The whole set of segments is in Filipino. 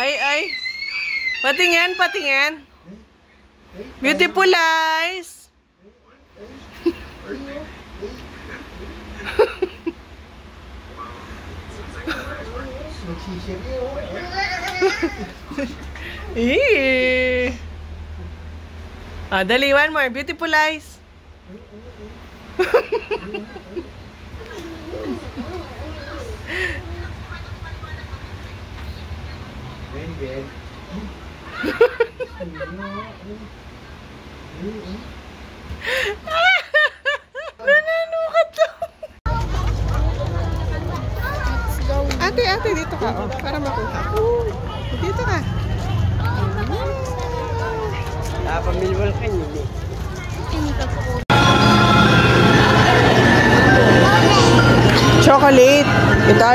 Ay. Patingin, patingin. Beautiful eyes. Dali, one more. Beautiful eyes. Nananukat lang. Ate, dito ka. Oh, para makuha. Dito ka. Pamilwal ka niyo. Chocolate. Ito.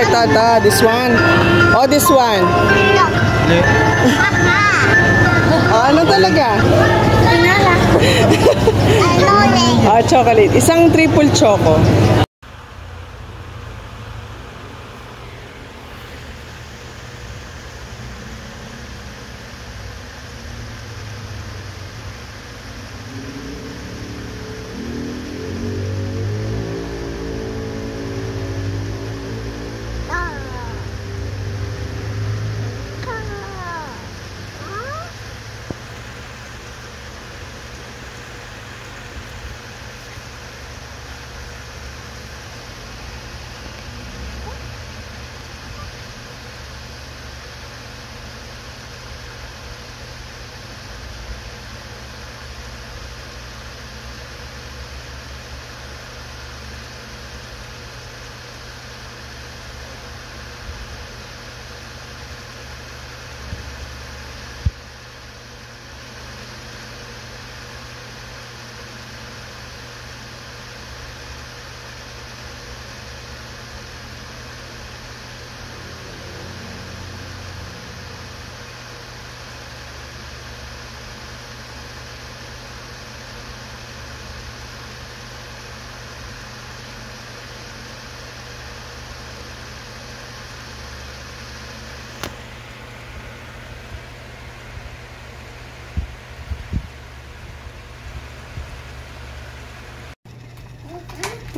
This one. Oh, this one. Ano talaga? Chocolate. Isang triple choco.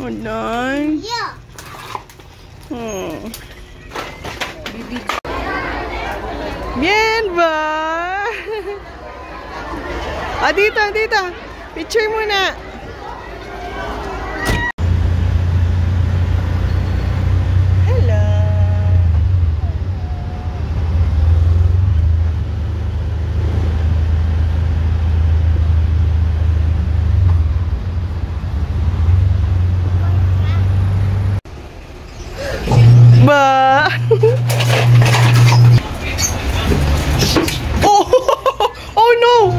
Oh, nice. Yeah. Bien ba? Dito. Picture muna. Hello. Ba? Oh no!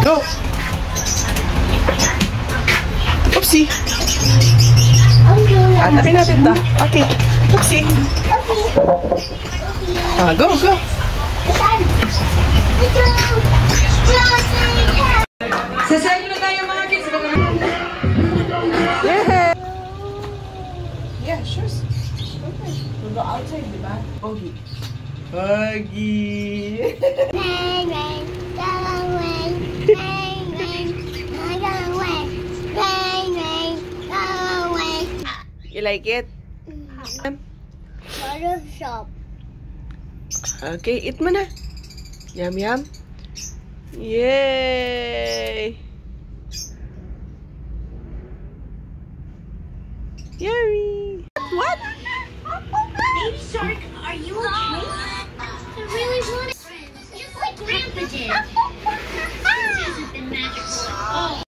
No! Oopsie! Atakin natin ta. Okay. Oopsie! Go! Sasali na tayo mga kids. Yeah, sure. Okay. We'll go outside, di ba? Ogie. You like it? Photoshop. Okay, eat mo na. Yum. Yay!